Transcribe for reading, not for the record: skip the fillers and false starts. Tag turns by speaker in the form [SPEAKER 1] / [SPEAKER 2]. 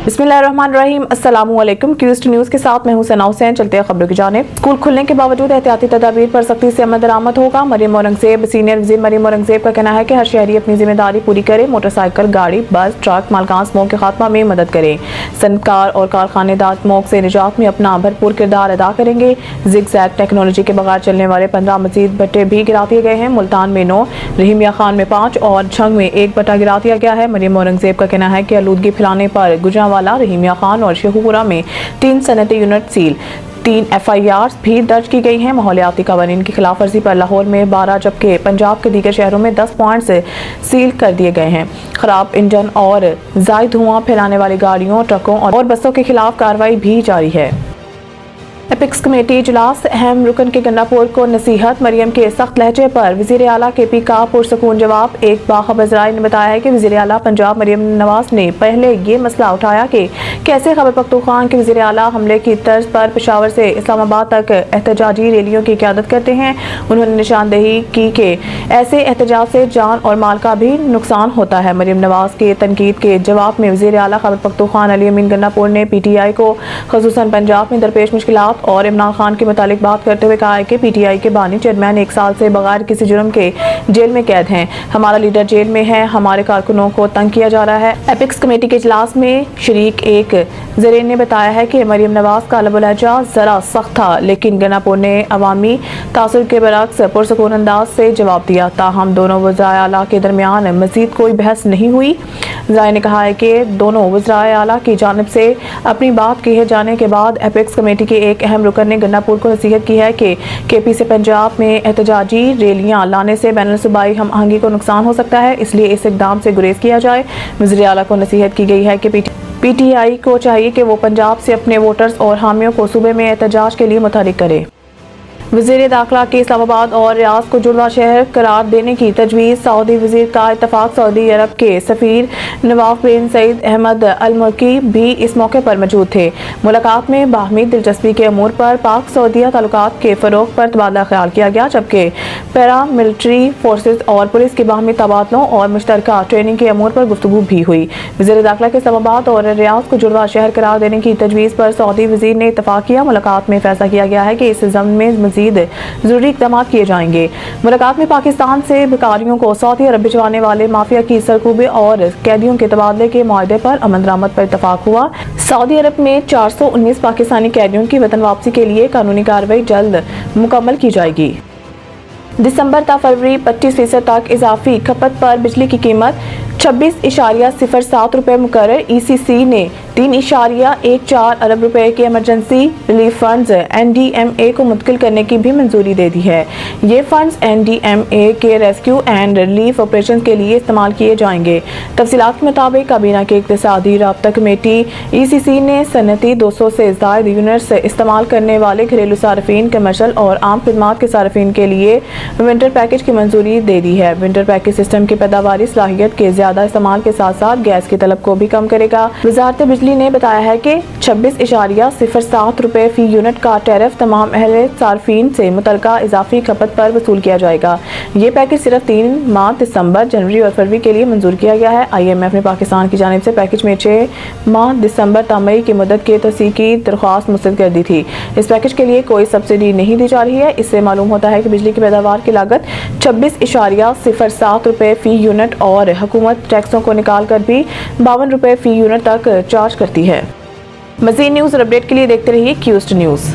[SPEAKER 1] बिस्मिल्लाहिर्रहमानिर्रहीम। अस्सलामुअलैकुम। क्यूस्ट न्यूज़ के साथ मैं हूं सना हुसैन। चलते हैं खबरों की जानिब। स्कूल खुलने के बावजूद एहतियाती तदाबीर पर सख्ती से अमल दरामद होगा। मरियम औरंगजेब। सीनियर वज़ीर मरियम औरंगजेब का कहना है कि हर शहरी अपनी जिम्मेदारी पूरी करे, मोटरसाइकिल, गाड़ी, बस, ट्रक मालकान स्मोक के खात्मा में मदद करें। सनकार और कारखानेदार स्मोक से निजात में अपना भरपूर किरदार अदा करेंगे। ज़िग-ज़ैग टेक्नोलॉजी के बगैर चलने वाले 15 मजीद भट्टे भी गिरा दिए गए हैं। मुल्तान में 9, रहीमिया खान में 5 और झंग में 1 भट्टा गिरा दिया गया है। मरियम औरंगजेब का कहना है कि आलूदगी फैलाने पर गुजरांवाला, रहीमिया खान और शेखुपुरा में 3 सनती यूनिट सील, 3 FIR भी दर्ज की गई हैं। माहौलियाती कवानीन की खिलाफ वर्जी पर लाहौर में 12 जबकि पंजाब के दीगर शहरों में 10 पॉइंट्स सील कर दिए गए हैं। खराब इंजन और ज़ायद धुआं फैलाने वाली गाड़ियों, ट्रकों और बसों के खिलाफ कार्रवाई भी जारी है। एपिक्स कमेटी इजलास। अहम रुकन के गन्नापुर को नसीहत। मरियम के सख्त लहजे पर वज़ीर आला KP का पुरसकून जवाब। एक बाखबर ज़राए ने बताया है कि वज़ीर आला पंजाब मरियम नवाज ने पहले ये मसला उठाया कि कैसे खैबर पख्तूनख्वा के वज़ीर आला हमले की तर्ज पर पेशावर से इस्लामाबाद तक एहतजाजी रैलियों की क़यादत करते हैं। उन्होंने निशानदेही की कि ऐसे एहतजाज से जान और माल का भी नुकसान होता है। मरियम नवाज के तनकीद के जवाब में वज़ीर आला खैबर पख्तूनख्वा अली अमीन गन्नापुर ने PTI को ख़ुसूसन पंजाब में दरपेश मुश्किलात और इमरान खान के मुतालिक बात करते हुए कहा है कि PTI के बानी चेयरमैन 1 साल से बगैर किसी जुर्म के जेल में कैद हैं। हमारा लीडर जेल में है, हमारे कारकुनों को तंग किया जा रहा है। एपिक्स कमेटी के इजलास में शरीक एक ज़रीन ने बताया है कि मरियम नवाज का लहजा जरा सख्त था, लेकिन गन्नापुर ने अवामी तासुर के बरक्स पुरसकून अंदाज से जवाब दिया। ताहम दोनों वज़राए आला के दरमियान मजीद कोई बहस नहीं हुई। ज़राए ने कहा है कि दोनों वज़राए आला की जानिब से अपनी बात कहे जाने के बाद एपिक्स कमेटी के एक अहम रुकन ने गन्नापुर को नसीहत की है कि KP से पंजाब में एहतजाजी रैलियां लाने से बैनुल सूबाई हम आहंगी को नुकसान हो सकता है, इसलिए इस इक़दाम से गुरेज किया जाए। वज़ीर आला को नसीहत की गई है कि PTI को चाहिए कि वो पंजाब से अपने वोटर्स और हामियों को सूबे में एहतजाज के लिए मुतहरिक करे। वज़ीर दाखिला के इस्लामाबाद और रियाज को जुड़वा शहर करार देने की तजवीज़। सऊदी वज़ीर का इत्तफाक। सऊदी अरब के सफ़ीर नवाफ बिन सईद अहमद अल मुल्की भी इस मौके पर मौजूद थे। मुलाकात में बाहमी दिलचस्पी के अमूर पर पाक सऊदिया ताल्लुकात के फ़रोग़ पर तबादला ख्याल किया गया, जबकि पैरा मिलिट्री फोर्सेस और पुलिस के बाहमी तबादलों और मुश्तरका ट्रेनिंग के अमूर पर गुफ्तगू भी हुई। वज़ीर दाखिला के इस्लामाबाद और रियाज को जुड़वा शहर करार देने की तजवीज़ पर सऊदी वज़ीर ने इत्तफाक किया। मुलाकात में फैसला किया गया है कि इस ज़मीन में मज़ीद जरूरी इक़दाम किए जाएंगे। मुलाकात में पाकिस्तान से भिखारियों को सऊदी अरब भिजवाने वाले माफिया की सरकूबे और कैदियों के तबादले के मुआहदे पर अमल दरामद पर इत्तफाक हुआ। सऊदी अरब में 419 पाकिस्तानी कैदियों की वतन वापसी के लिए कानूनी कार्रवाई जल्द मुकम्मल की जाएगी। दिसंबर ta फरवरी 25% तक इजाफी खपत पर बिजली की कीमत 26.07 रुपये मुकर्रर। ECC ने 3.14 अरब रुपए के एमरजेंसी रिलीफ फंड्स NDMA को मुंतकिल करने की भी मंजूरी दे दी है। ये फंड्स NDMA के रेस्क्यू एंड रिलीफ ऑपरेशन के लिए इस्तेमाल किए जाएंगे। तफसीलात के मुताबिक काबीना के इक़्तिसादी राब्ता कमेटी ECC ने सनती 200 से ज़ायद यूनिट्स इस्तेमाल करने वाले घरेलू सार्फिन, कमर्शल और आम खिदमात के सार्फिन के लिए विंटर पैकेज की मंजूरी दे दी है। विंटर पैकेज सिस्टम की पैदावारी सलाहियत के ज़्यादा इस्तेमाल के साथ साथ गैस की तलब को भी कम करेगा। वज़ारत बिजली ने बताया है कि 26.07 रुपये फ़ी यूनिट का टैरिफ तमाम अहले सार्फिन से मुतलका इजाफी खपत पर वसूल किया जाएगा। ये पैकेज सिर्फ 3 माह दिसंबर, जनवरी और फरवरी के लिए मंजूर किया गया है। IMF ने पाकिस्तान की जानिब से पैकेज में 6 माह दिसंबर ta मई की मुद्दत के तोसी की दरख्वास्त मुस्तरद कर दी थी। इस पैकेज के लिए कोई सब्सिडी नहीं दी जा रही है। इससे मालूम होता है कि बिजली की पैदावार की लागत 26.07 रुपये फ़ी यूनिट और हुकूमत टैक्सों को निकाल कर भी 52 रुपये फ़ी यूनिट तक चार्ज करती है। मज़ीद न्यूज़ और अपडेट के लिए देखते रहिए क्यूस्ट न्यूज़।